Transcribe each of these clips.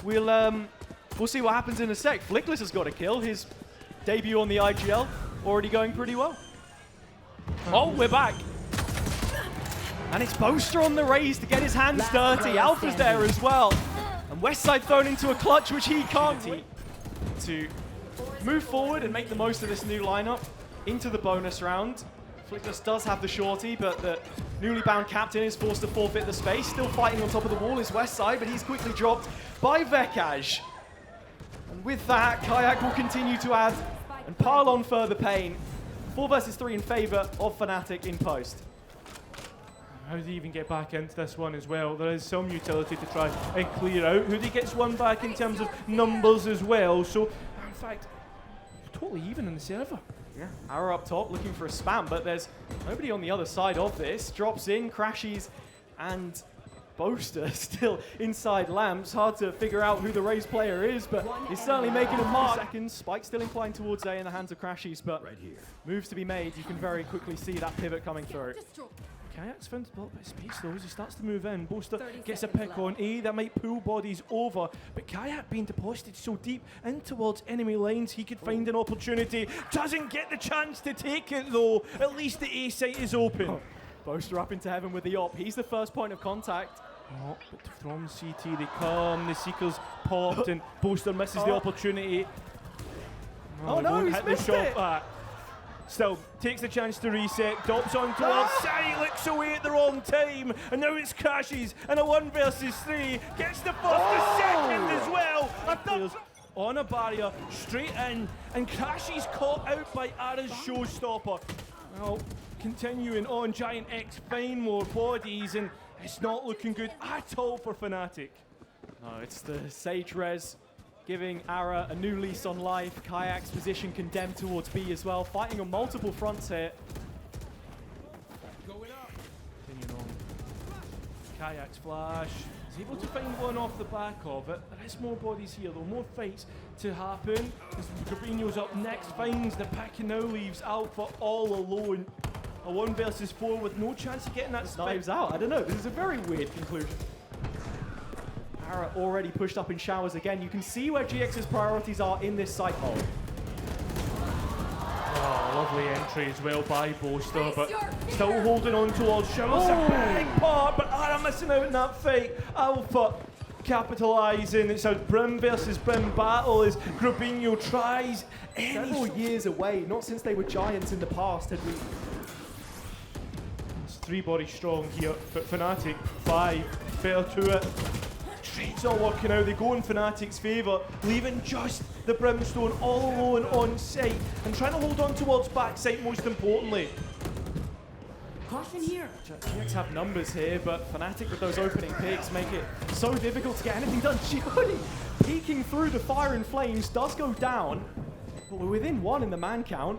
we'll see what happens in a sec. Flickless has got a kill. His debut on the IGL already going pretty well. Oh, we're back. And it's Boaster on the raise to get his hands dirty. Alpha's there as well. And westside thrown into a clutch, which he can't wait to move forward and make the most of this new lineup into the bonus round. Flickless does have the shorty, but the newly bound captain is forced to forfeit the space. Still fighting on top of the wall is westside, but he's quickly dropped by Veqaj. And with that, kaajak will continue to add and pile on further pain. 4 versus 3 in favor of FNATIC in post. How do you even get back into this one as well? There is some utility to try and clear out. Hoody gets one back in terms of numbers as well. So, in fact, totally even in the server. Yeah, Arrow up top looking for a spam, but there's nobody on the other side of this. Drops in, crashies, and Boaster still inside lamps. Hard to figure out who the raised player is, but he's certainly making a mark. Seconds. Spike still inclined towards A in the hands of crashies, but moves to be made. You can very quickly see that pivot coming through. Kajak's found a little bit of space though as he starts to move in. Boaster gets a pick on A, that might pull bodies over, but Kaajak being deposited so deep in towards enemy lines, he could find an opportunity. Doesn't get the chance to take it though. At least the A site is open. Boaster up into heaven with the op. He's the first point of contact. Oh, but from CT they come, the Seekers popped and Boaster misses the opportunity. Oh no, he's missed it! Still, takes the chance to reset, dops on towards side, looks away at the wrong time, and now it's crashes, and a 1 versus 3, gets the first, the second as well. On a barrier, straight in, and crashes caught out by Ara's showstopper. Well, continuing on, GIANTX find more bodies, and it's not looking good at all for FNATIC. No, it's the Sage Res giving Ara a new lease on life. Kajak's position condemned towards B as well, fighting on multiple fronts here. Continuing on. Kajak's flash. He's able to find one off the back of it. There is more bodies here though, more fights to happen. As Grubinho's up next, finds the pick and now leaves Alpha all alone. A 1 versus 4 with no chance of getting that Knives out. I don't know, this is a very weird conclusion. Ara already pushed up in showers again. You can see where GX's priorities are in this site hole. Oh, lovely entry as well by Boaster, but still holding on towards showers. A big part, but Ara missing out in that fight. Alpha capitalising. It's a Brim versus Brim battle as Grubinho tries. Several years away, not since they were giants in the past had we. It's 3 bodies strong here, but FNATIC 5 fair to it. Trade's not working out, they go in FNATIC's favour, leaving just the Brimstone all alone on site and trying to hold on towards backside most importantly. Caution here. GX have numbers here, but FNATIC with those opening picks make it so difficult to get anything done. Giody peeking through the fire and flames does go down, but we're within 1 in the man count.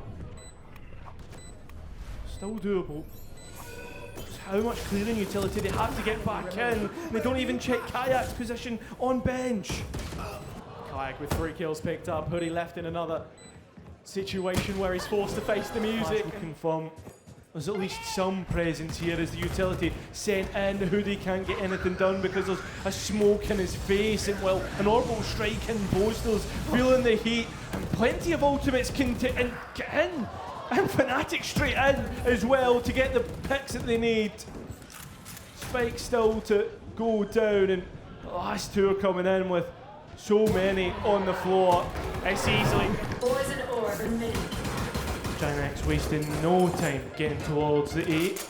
Still doable. How much clearing utility they have to get back in. They don't even check Kajak's position on bench. Kaajak with 3 kills picked up. Hoody left in another situation where he's forced to face the music. Confirm there's at least some presence here as the utility sent in. Hoody can't get anything done because there's a smoke in his face, and well, an orbital strike in Boaster's feeling the heat, and plenty of ultimates can get in. And FNATIC straight in as well to get the picks that they need. Spike still to go down, and the last 2 are coming in with so many on the floor. It's easily. GIANTX wasting no time getting towards the 8.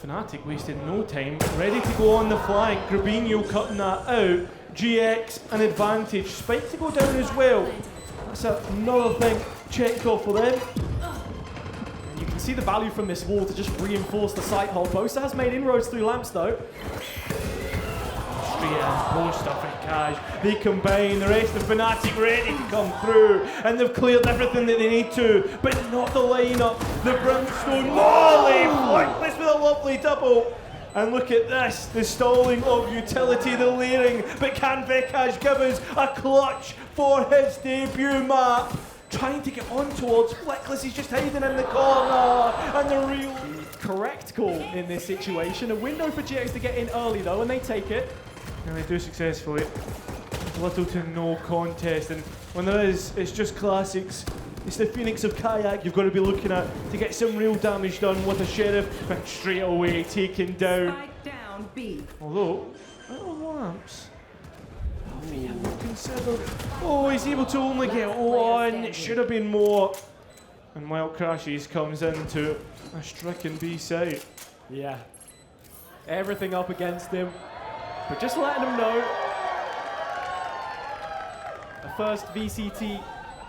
FNATIC wasting no time, ready to go on the flank. Grubinho cutting that out. GX an advantage. Spike to go down as well. That's another thing checked off for them. And you can see the value from this wall to just reinforce the site hole. Boaster has made inroads through lamps though. Straight in, Boaster, Veqaj. They combine, the rest of FNATIC ready to come through, and they've cleared everything that they need to, but not the lineup. The Brimstone Molly, Flickless with a lovely double. And look at this, the stalling of utility, the layering, but can Veqaj give us a clutch for his debut map? Trying to get on towards Flickless, he's just hiding in the corner, and the real correct call in this situation. A window for GX to get in early though, and they take it. And they do successfully. Little to no contest, and when there is, it's just classics. It's the Phoenix of kaajak you've got to be looking at to get some real damage done with a sheriff, but straight away taken down. Spike down B. Although, little lamps. Considered. Oh, he's able to only get one. It should have been more. And while crashies comes into a stricken B side. Yeah. Everything up against him. But just letting him know. A first VCT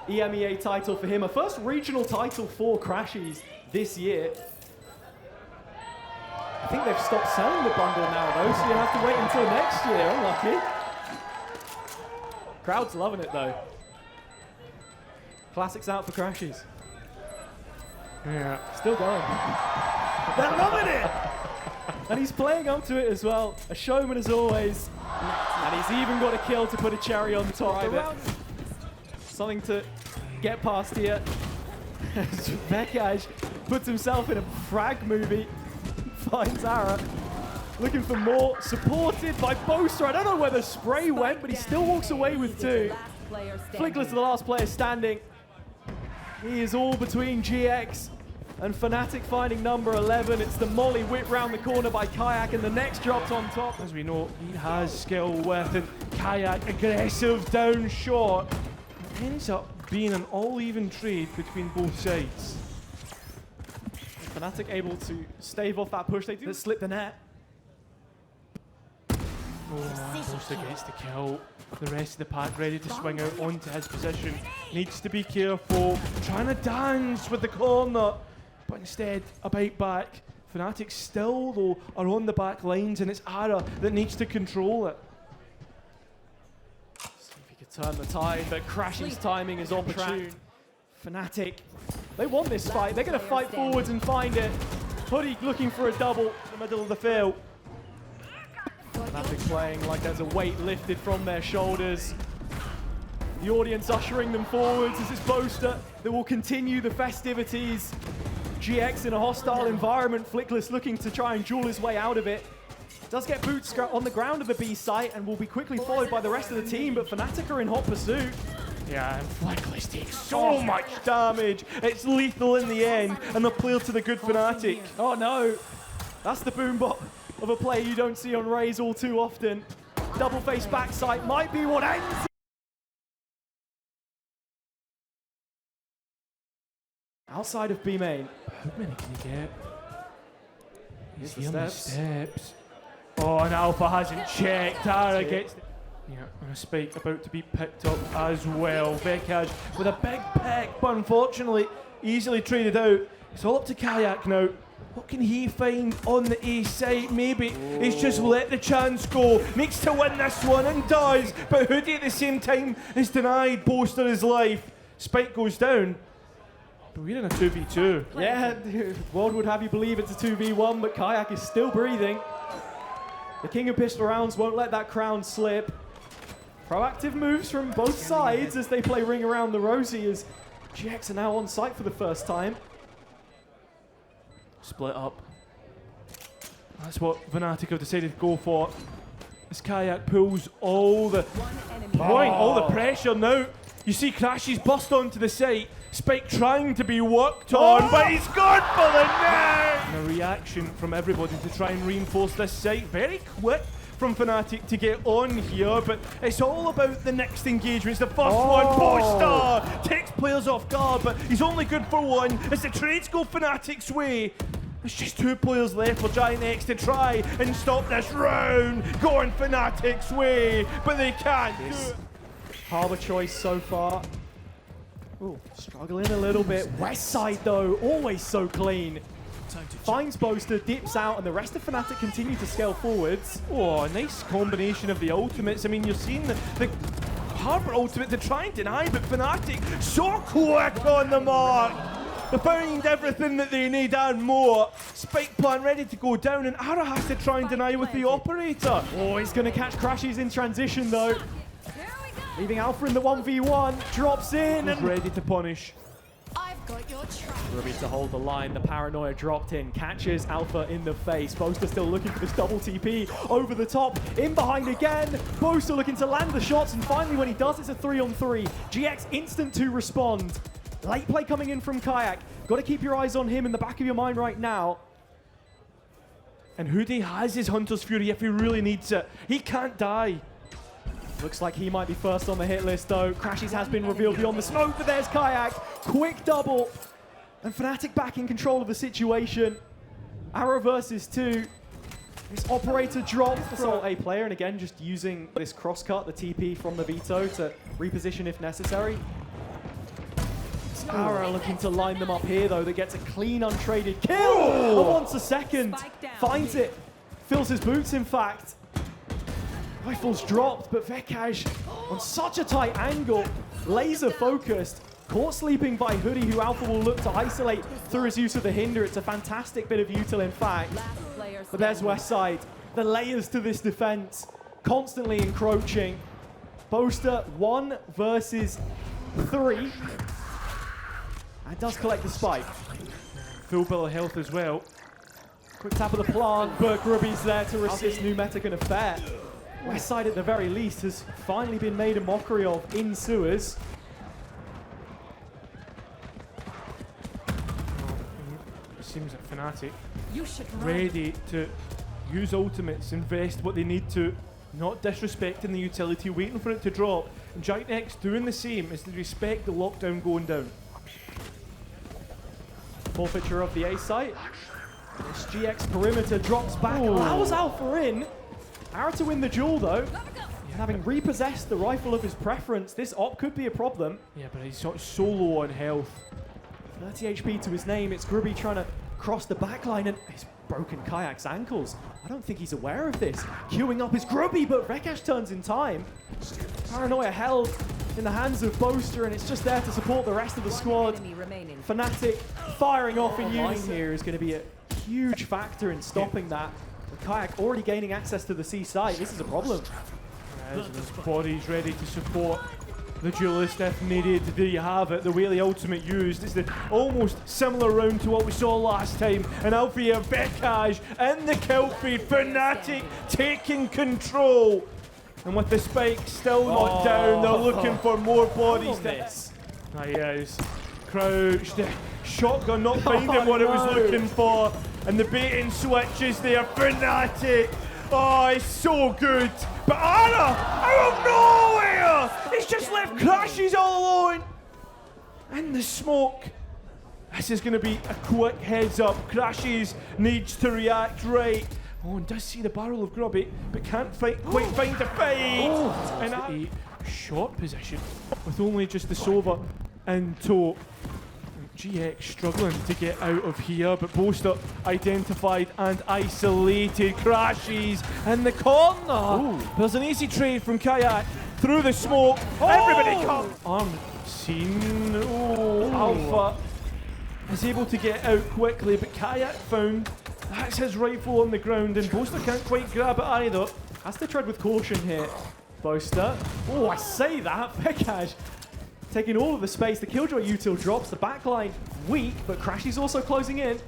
EMEA title for him. A first regional title for crashies this year. I think they've stopped selling the bundle now though, so you have to wait until next year. Unlucky. Crowd's loving it though. Classics out for crashies. Yeah. Still going. They're loving it! And he's playing up to it as well. A showman as always. And he's even got a kill to put a cherry on top of it. Something to get past here. Veqaj puts himself in a frag movie. Finds Ara. Looking for more. Supported by Boaster. I don't know where the spray went, but he still walks away with two. Flickless is the last player standing. He is all between GX and FNATIC finding number 11. It's the molly whip round the corner by kaajak, and the next dropped on top. As we know, he has skill with it. kaajak aggressive down shot. Ends up being an all-even trade between both sides. FNATIC able to stave off that push. They do slip the net. Oh, Boaster gets the kill. The rest of the pack ready to swing out onto his position. Needs to be careful. Trying to dance with the corner. But instead, a bite back. FNATIC still, though, are on the back lines, and it's Ara that needs to control it. See if he could turn the tide, but crashies timing is opportune. FNATIC, they want this fight. They're going to fight forwards and find it. Hoody looking for a double in the middle of the field. FNATIC playing like there's a weight lifted from their shoulders. The audience ushering them forwards. This is Boaster that will continue the festivities. GX in a hostile environment. Flickless looking to try and duel his way out of it. Does get boots on the ground of the B site and will be quickly followed by the rest of the team, but FNATIC are in hot pursuit. Yeah, and Flickless takes so much damage. It's lethal in the end, and the player to the good FNATIC. Oh no, that's the boom bop of a player you don't see on Rays all too often. Double face backside might be what ends. Outside of B main. How many can he get? Here's He's the on the steps. steps. Oh, and Alpha hasn't checked. Ara gets. Yeah, and a spike about to be picked up as well. Veqaj with a big pick, but unfortunately easily traded out. It's all up to kaajak now. What can he find on the A side? Maybe he's just let the chance go. Makes to win this one and does, but Hoody at the same time is denied Boaster his life. Spike goes down. But we're in a 2v2. Yeah, world would have you believe it's a 2v1, but kaajak is still breathing. The king of pistol rounds won't let that crown slip. Proactive moves from both sides as they play ring around the rosy as GX are now on site for the first time. Split up. That's what FNATIC have decided to go for. As kaajak pulls all the all the pressure now. You see crashies bust onto the site. Spike trying to be worked on, but he's gone for the net! And a reaction from everybody to try and reinforce this site. Very quick from FNATIC to get on here, but it's all about the next engagement. It's the first one. Boaster takes players off guard, but he's only good for one. As the trades go FNATIC's way. There's just two players left for GIANTX to try and stop this round. Going FNATIC's way, but they can't do it. Harbour choice so far. Ooh, struggling a little bit. Westside though, always so clean. Finds Boaster, dips out, and the rest of FNATIC continue to scale forwards. Oh, a nice combination of the ultimates. I mean, you're seeing the Harbour ultimate to try and deny, but FNATIC so quick on the mark. They find everything that they need and more. Spike plant ready to go down, and Ara has to try and deny with the operator. Oh, he's going to catch crashies in transition though. Leaving Alpha in the 1v1, drops in, and ready to punish. Got your track. Ruby to hold the line, the paranoia dropped in, catches Alpha in the face. Boaster still looking for this double TP over the top, in behind again. Boaster looking to land the shots, and finally when he does, it's a 3-on-3. GX instant to respond. Late play coming in from kaajak. Got to keep your eyes on him in the back of your mind right now. And Hoody has his Hunter's Fury if he really needs it. He can't die. Looks like he might be first on the hit list though. crashies has been revealed beyond the smoke, but there's kaajak. Quick double. And FNATIC back in control of the situation. Arrow versus 2. This operator drops the Salt A player, and again just using this crosscut, the TP from the Veto to reposition if necessary. Arrow looking to line them up here though, that gets a clean untraded kill. And once a second, finds it, fills his boots in fact. Rifle's dropped, but Veqaj on such a tight angle, laser focused, caught sleeping by Hoody, who Alpha will look to isolate through his use of the hinder. It's a fantastic bit of util in fact. But there's westside, the layers to this defense, constantly encroaching. Boaster 1 versus 3. And does collect the spike. Full bill of health as well. Quick tap of the plant, but Grubby's there to resist new meta gonna fare. Westside at the very least has finally been made a mockery of in sewers. It seems that FNATIC You should run. ready to use ultimates, invest what they need to, not disrespecting the utility, waiting for it to drop. And GIANTX doing the same as they respect the lockdown going down. Forfeiture of the A site. This GX perimeter drops back, allows Alpha in. Arrow to win the duel though. And having repossessed the rifle of his preference, this op could be a problem. Yeah, but he's so low on health. 30 HP to his name. It's Grubby trying to cross the backline, and he's broken kajak's ankles. I don't think he's aware of this. Queuing up is Grubby, but Veqaj turns in time. Paranoia held in the hands of Boaster, and it's just there to support the rest of the squad. FNATIC firing off in unison here is going to be a huge factor in stopping that. With kaajak already gaining access to the C side, this is a problem. His body's ready to support the duelist if needed. There you have it, the way the ultimate used. It's the almost similar round to what we saw last time. And Alfajer, Veqaj in the kill feed. FNATIC taking control. And with the spike still not down, they're looking for more bodies. There he is, crouched. Shotgun not finding what it was looking for. And the bait and switch is there. FNATIC. Oh, it's so good. But Anna, out of nowhere, he's just left crashies all alone. In the smoke. This is going to be a quick heads up. crashies needs to react right. Oh, and does see the barrel of Grubby, but can't quite find a fight. And a shot position with only just the Sova in tow. GX struggling to get out of here, but Boaster identified and isolated. crashies in the corner. There's an easy trade from kaajak through the smoke. Everybody comes. Arm seen. Alpha is able to get out quickly, but kaajak found. That's his rifle on the ground, and Boaster can't quite grab it either. Has to tread with caution here, Boaster. Oh, I say that. Veqaj taking all of the space. The Killjoy util drops. The backline weak, but crashies also closing in.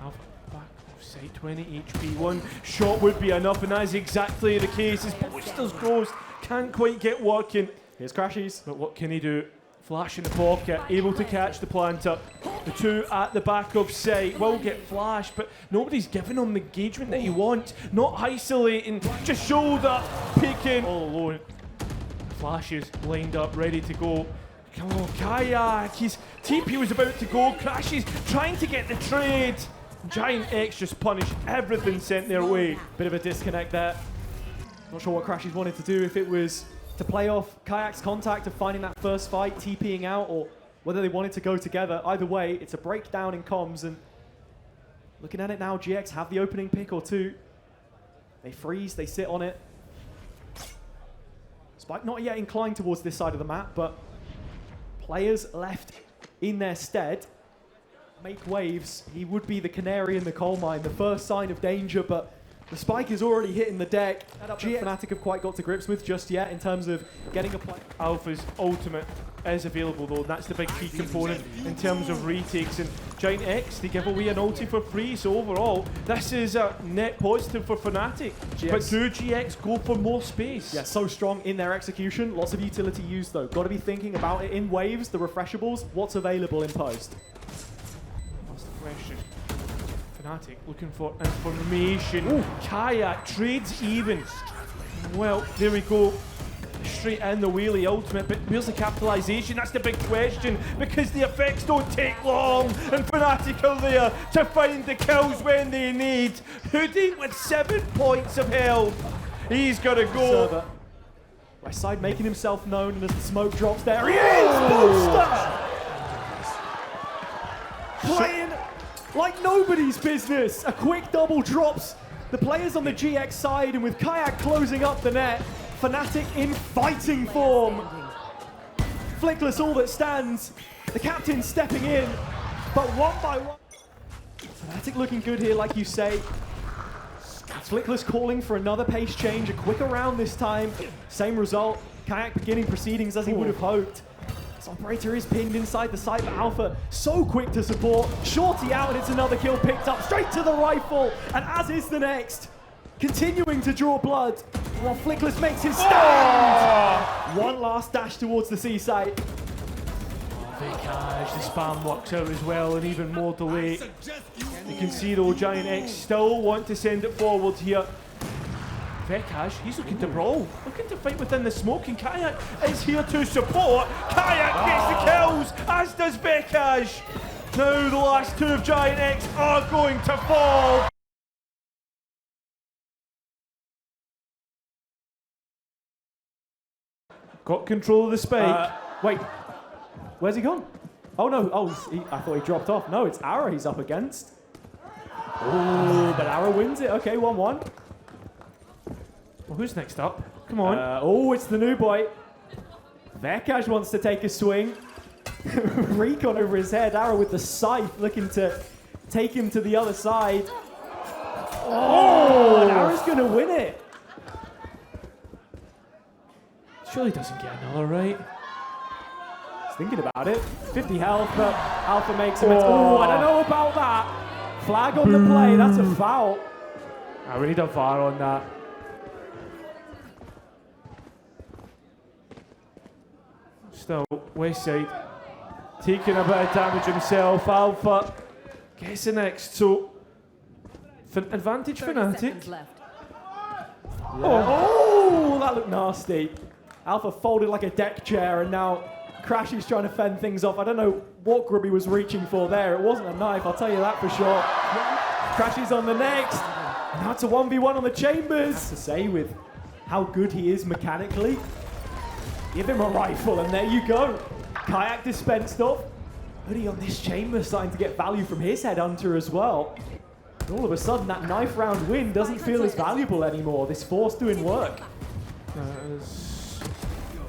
Alpha back offside, 20 HP. One shot would be enough, and that's exactly the case. As Boaster's ghost can't quite get working. Here's crashies. But what can he do? Flash in the pocket, able to catch the planter. The two at the back of sight will get flashed, but nobody's giving him the engagement that he wants. Not isolating, just shoulder peeking. All alone. Flashes lined up, ready to go. Come on, kaajak. His TP was about to go. crashies trying to get the trade. GIANTX just punished everything sent their way. Bit of a disconnect there. Not sure what crashies wanted to do, if it was to play off kajak's contact of finding that first fight, TPing out, or whether they wanted to go together. Either way, it's a breakdown in comms, and looking at it now, GX have the opening pick or two. They freeze, they sit on it. Spike not yet inclined towards this side of the map, but players left in their stead make waves. He would be the canary in the coal mine, the first sign of danger, but The spike is already hitting the deck. FNATIC have quite got to grips with just yet in terms of getting a play. Alpha's ultimate is available though, and that's the big key component in terms of retakes. And GIANTX, they give away an ulti for free, so overall, this is a net positive for FNATIC. But do GX go for more space? Yeah, so strong in their execution. Lots of utility used though. Got to be thinking about it in waves, the refreshables, what's available in post. That's the question. FNATIC looking for information. Ooh. Kaajak trades even. Well, there we go. Straight in the wheelie ultimate, but where's the capitalization? That's the big question, because the effects don't take long, and FNATIC are there to find the kills when they need. Hoody with 7 points of health. He's got to go. Server. westside making himself known, and as the smoke drops there, he is! Boaster! Playing like nobody's business. A quick double drops the players on the GX side, and with Kaajak closing up the net, FNATIC in fighting form. Flickless all that stands. The captain stepping in, but one by one. FNATIC looking good here, like you say. Flickless calling for another pace change, a quicker round this time. Same result. Kaajak beginning proceedings as he would have hoped. This operator is pinned inside the site, but Alpha so quick to support. Shorty out, and it's another kill picked up straight to the rifle, and as is the next. Continuing to draw blood while Flickless makes his stand. One last dash towards the C site. Veqaj, the spam works out as well, and even more delay. You can see though, GIANTX still want to send it forward here. Veqaj, he's looking to brawl, looking to fight within the smoke, and Kaajak is here to support. Kaajak gets the kills, as does Veqaj. Now the last two of GIANTX are going to fall. Got control of the spike. Wait, where's he gone? Oh no, I thought he dropped off. No, it's Ara he's up against. Oh, but Ara wins it. Okay, 1-1. Well, who's next up? Come on. Oh, it's the new boy. Veqaj wants to take a swing. Recon over his head. Ara with the scythe looking to take him to the other side. Oh, and Ara's going to win it. Surely doesn't get another, right? He's thinking about it. 50 health, but Alpha makes him. Oh, I don't know about that. Flag on the play. That's a foul. We need a VAR on that. Still, westside taking a bit of damage himself. Alpha gets the next. So, advantage FNATIC. Oh, that looked nasty. Alpha folded like a deck chair, and now crashies trying to fend things off. I don't know what Grubby was reaching for there. It wasn't a knife, I'll tell you that for sure. crashies on the next. And now it's a 1v1 on the Chambers. I have to say, with how good he is mechanically, give him a rifle, and there you go. Kaajak dispensed off. Hoody on this Chamber starting to get value from his headhunter as well. And all of a sudden, that knife round win doesn't feel as valuable anymore. This force doing work.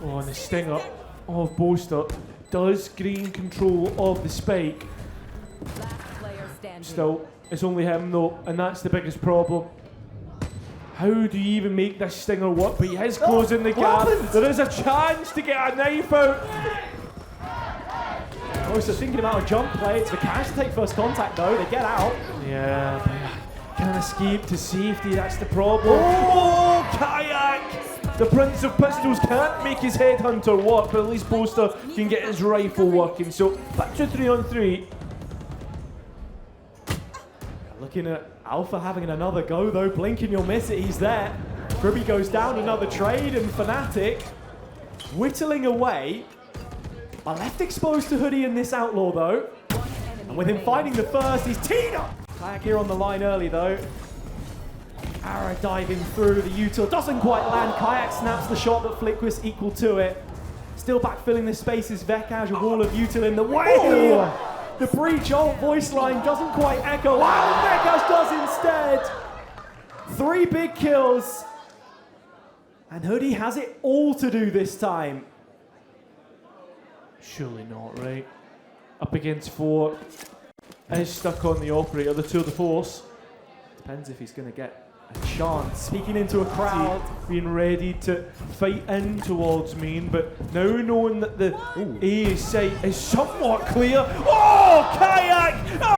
Oh, and the stinger of Boaster does gain control of the spike. Still, it's only him though, and that's the biggest problem. How do you even make this stinger work? But he is closing the gap. There is a chance to get a knife out. Boaster thinking about a jump play. It's Veqaj to take first contact though. They get out. Yeah, but can't escape to safety. That's the problem. Oh, Kaajak! The Prince of Pistols can't make his headhunter work, but at least Boaster can get his rifle working. So back to 3-on-3. Looking at Alpha having another go though. Blink and you'll miss it. He's there. Grubby goes down, another trade, and FNATIC whittling away. Are left exposed to Hoody in this Outlaw though. And with him finding the first, he's teed up. Kaajak here on the line early though. Ara diving through, the util doesn't quite land. Kaajak snaps the shot, but Flickless equal to it. Still backfilling the space is Veqaj, a wall of util in the way. Oh. The breach ult voice line doesn't quite echo. Wow, Veqaj does instead. 3 big kills. And Hoody has it all to do this time. Surely not, right? Up against 4. Is stuck on the operator, the tour de force. Depends if he's going to get Chance speaking into a crowd, being ready to fight in towards main, but now knowing that the A site is somewhat clear. Oh, kaajak! Oh!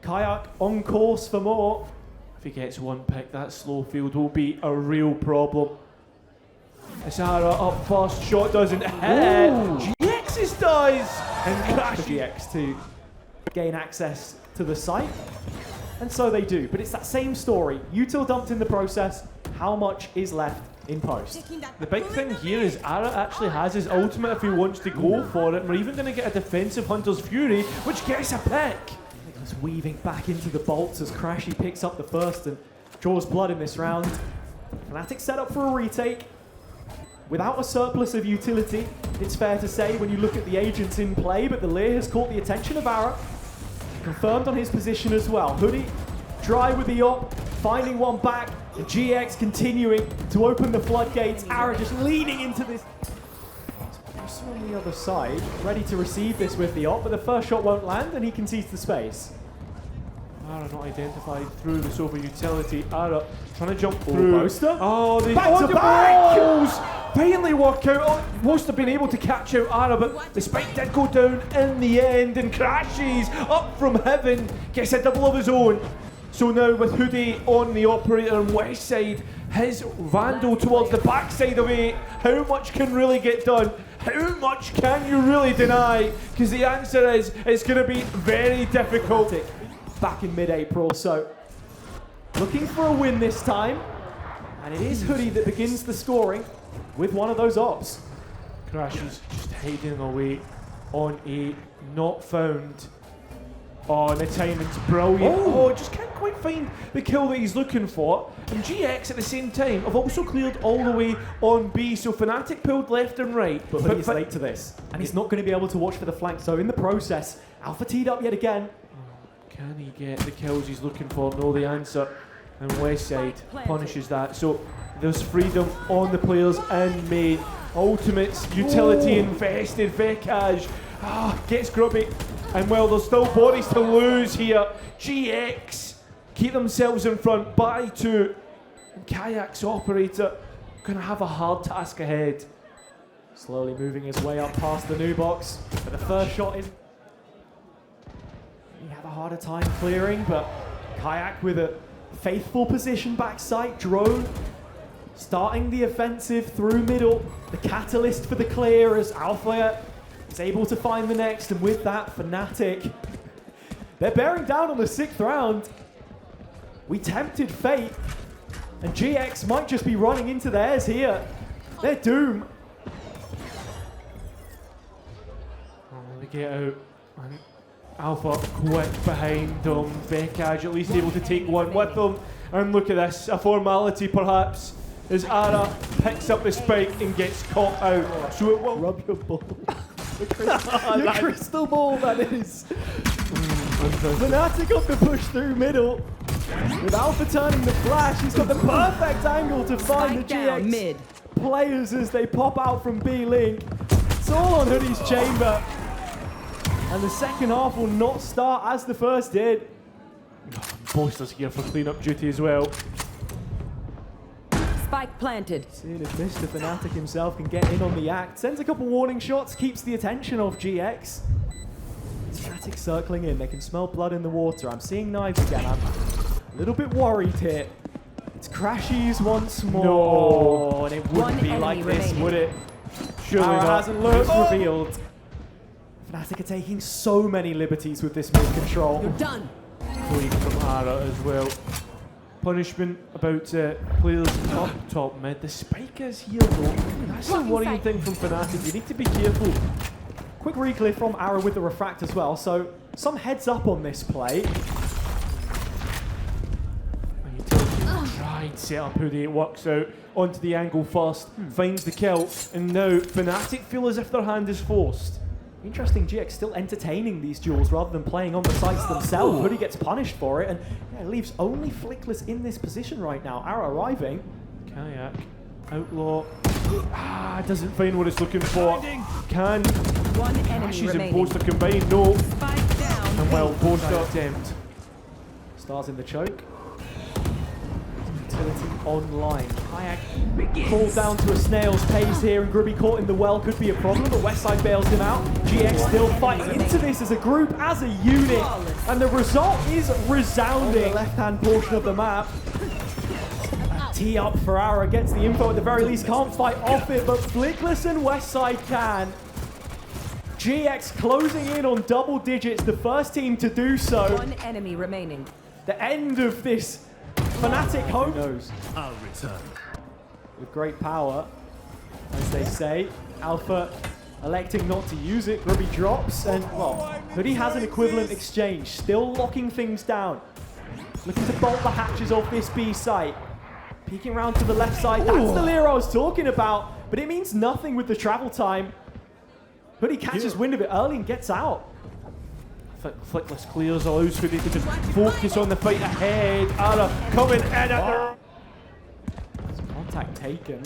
Kaajak on course for more. If he gets one pick, that slow field will be a real problem. Asara up first, shot doesn't hit. GX's does! And crashes GX to gain access to the site. And so they do, but it's that same story. Util dumped in the process, how much is left in post? The big thing here is Ara actually has his ultimate if he wants to go for it. And we're even going to get a defensive Hunter's Fury, which gets a pick. Flickless weaving back into the bolts as Crashy picks up the first and draws blood in this round. FNATIC set up for a retake. Without a surplus of utility, it's fair to say, when you look at the agents in play, but the Lear has caught the attention of Ara. Confirmed on his position as well. Hoody, dry with the op, finding one back, and GX continuing to open the floodgates. Ara just leaning into this. Boaster on the other side, ready to receive this with the op, but the first shot won't land, and he concedes the space. Ara not identified through the sofa utility. Ara trying to jump through. Boaster? Oh, they Back to back! kills! Finally work out. Oh, must have been able to catch out Ara, but the spike did go down in the end, and crashes up from heaven. Gets a double of his own. So now with Hoody on the operator on west side, his Vandal towards the backside of A, how much can really get done? How much can you really deny? Because the answer is, it's going to be very difficult. Back in mid-April, so looking for a win this time. And it is Hoody that begins the scoring with one of those ops. Crashes just hiding away on A, not found. Oh, and the timing's brilliant. Oh, just can't quite find the kill that he's looking for. And GX at the same time have also cleared all the way on B, so FNATIC pulled left and right. But Hoodie's late to this, and he's not going to be able to watch for the flank, so in the process, Alpha teed up yet again. Can he get the kills he's looking for? No, the answer. And Westside punishes that. So there's freedom on the players in main. Ultimates, utility invested. Veqaj gets grubby. And well, there's still bodies to lose here. GX keep themselves in front by 2. And Kajak's operator gonna have a hard task ahead. Slowly moving his way up past the new box. But the first shot in. He had a harder time clearing, but Kaajak with a faithful position backside. Drone starting the offensive through middle. The catalyst for the clear as Alfajer is able to find the next, and with that, FNATIC, they're bearing down on the 6th round. We tempted fate, and GX might just be running into theirs here. They're doom. They get out, and Alpha quick behind them. Veqaj at least able to take one with them. And look at this, a formality perhaps, as Ara picks up the spike and gets caught out. So it will rub your ball. Your crystal ball, that is. FNATIC up the push through middle. With Alpha turning the flash, he's got the perfect angle to find the GX players as they pop out from B-Link. It's all on Hoodie's chamber. And the second half will not start as the first did. Boaster's here for cleanup duty as well. Spike planted. Seeing if Mr. FNATIC himself can get in on the act. Sends a couple warning shots, keeps the attention of GX. FNATIC circling in. They can smell blood in the water. I'm seeing knives again. I'm a little bit worried here. It's crashies once more. No. And it wouldn't be like this, would it? Surely Ara not. hasn't looked revealed. FNATIC are taking so many liberties with this mid-control. You're done. Clean from Ara as well. Punishment about players up top mid. The spike is here though. That's the worrying thing from FNATIC. You need to be careful. Quick reclear from Ara with the refract as well, so some heads up on this play. And Utility try and set up Hoody. It works out onto the angle first, finds the kill, and now FNATIC feel as if their hand is forced. Interesting, GX still entertaining these duels rather than playing on the sites themselves. Hoody gets punished for it, and yeah, leaves only Flickless in this position right now. Ara arriving. Kaajak, Outlaw, Doesn't find what it's looking for. Can One enemy crashies and remaining. Boaster combine? No. Spike down. And well, A. Boaster attempt. Stars in the choke. Utility online. Kaajak called down to a snail's pace here, and Grubby caught in the well could be a problem, but Westside bails him out. GX still fighting into this as a group, as a unit, and the result is resounding. On the left-hand portion of the map. Tee up for Ara, gets the info at the very least, can't fight off it, but Flickless and Westside can. GX closing in on double digits, the first team to do so. One enemy remaining. The end of this FNATIC home knows. I'll return. With great power, as they say. Alpha electing not to use it. Grubby drops, and well, Hoodie has an equivalent exchange, still locking things down. Looking to bolt the hatches off this B site. Peeking around to the left side. That's the Lear I was talking about, but it means nothing with the travel time. Hoodie catches wind of it early and gets out. Flickless clears, allows Hoodie to just focus on the fight ahead. Ara coming in at the... Contact taken.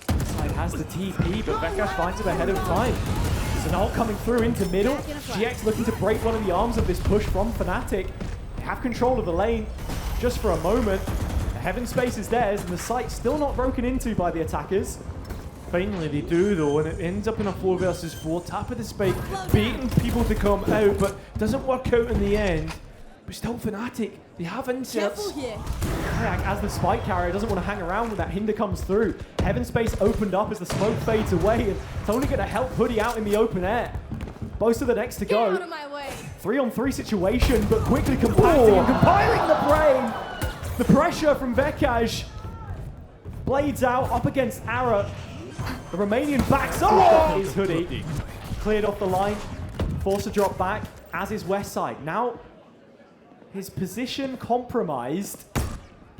Side has the TP, but Veqaj finds him ahead of time. Zanol coming through into middle. GX looking to break one of the arms of this push from FNATIC. They have control of the lane just for a moment. The heaven space is theirs, and the site's still not broken into by the attackers. Finally they do though, and it ends up in a 4 versus 4. Tap of the spike, baiting people to come out, but doesn't work out in the end. But still FNATIC, they have inserts. Kaajak, as the spike carrier, doesn't want to hang around when that hinder comes through. Heaven space opened up as the smoke fades away, and it's only going to help Hoodie out in the open air. Boaster the next to go. 3-on-3 situation, but quickly compacting and compiling the brain. The pressure from Veqaj. Blades out, up against Ara. The Romanian backs up is Hoodie. Cleared off the line. Forced to drop back, as is Westside. Now, his position compromised.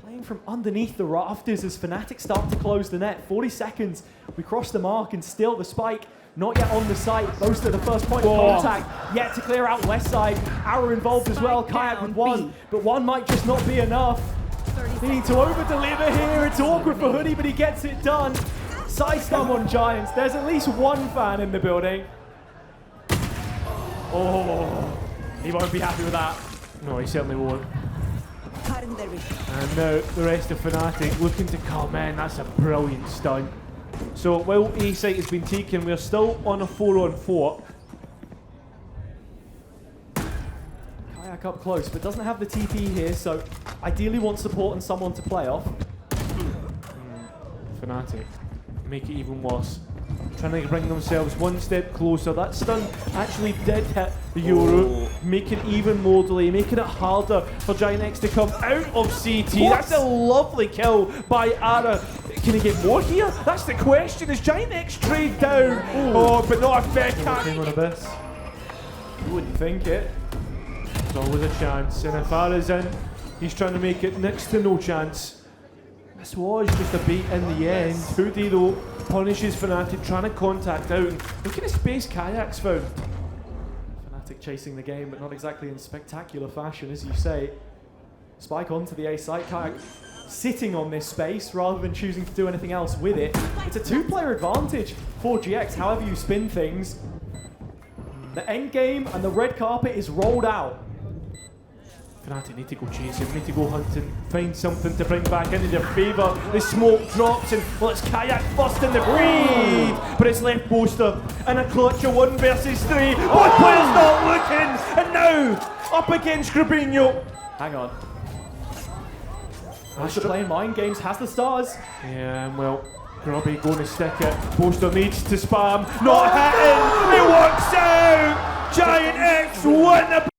Playing from underneath the rafters as FNATIC start to close the net. 40 seconds, we cross the mark, and still the spike not yet on the site. Boaster the first point of contact, yet to clear out Westside. Ara involved as well, Kaajak with one, but one might just not be enough. They need to over-deliver here. It's awkward for Hoodie, but he gets it done. Side stun on Giants. There's at least one fan in the building. Oh, he won't be happy with that. No, he certainly won't. And now the rest of FNATIC looking to come in. That's a brilliant stun. So while A site has been taken, we're still on a 4-on-4. Kaajak up close, but doesn't have the TP here, so ideally wants support and someone to play off. FNATIC make it even worse. Trying to bring themselves one step closer. That stun actually did hit the Euro, making even more delay, making it harder for GIANTX to come out of CT. That's a lovely kill by Ara. Can he get more here? That's the question. Is GIANTX trade down? Oh, but not a Veqaj. On Abyss. You wouldn't think it. There's always a chance, and if Ara's in, he's trying to make it next to no chance. This was just a bait in the end. Hoodie though punishes FNATIC, trying to contact out. And look at the space Kajak's found. FNATIC chasing the game, but not exactly in spectacular fashion, as you say. Spike onto the A site. Kaajak sitting on this space rather than choosing to do anything else with it. It's a 2-player advantage for GX, however you spin things. The end game and the red carpet is rolled out. FNATIC need to go chasing, need to go hunting, find something to bring back into their favour. The smoke drops, and well, it's Kaajak first in the breed, but it's left Boaster in a clutch of 1 versus 3. One player's not looking, and now up against Grubinho. Hang on. Boaster playing mind games, has the stars. Yeah, well, Grubby going to stick it. Boaster needs to spam, not hitting. It works out. GIANTX win the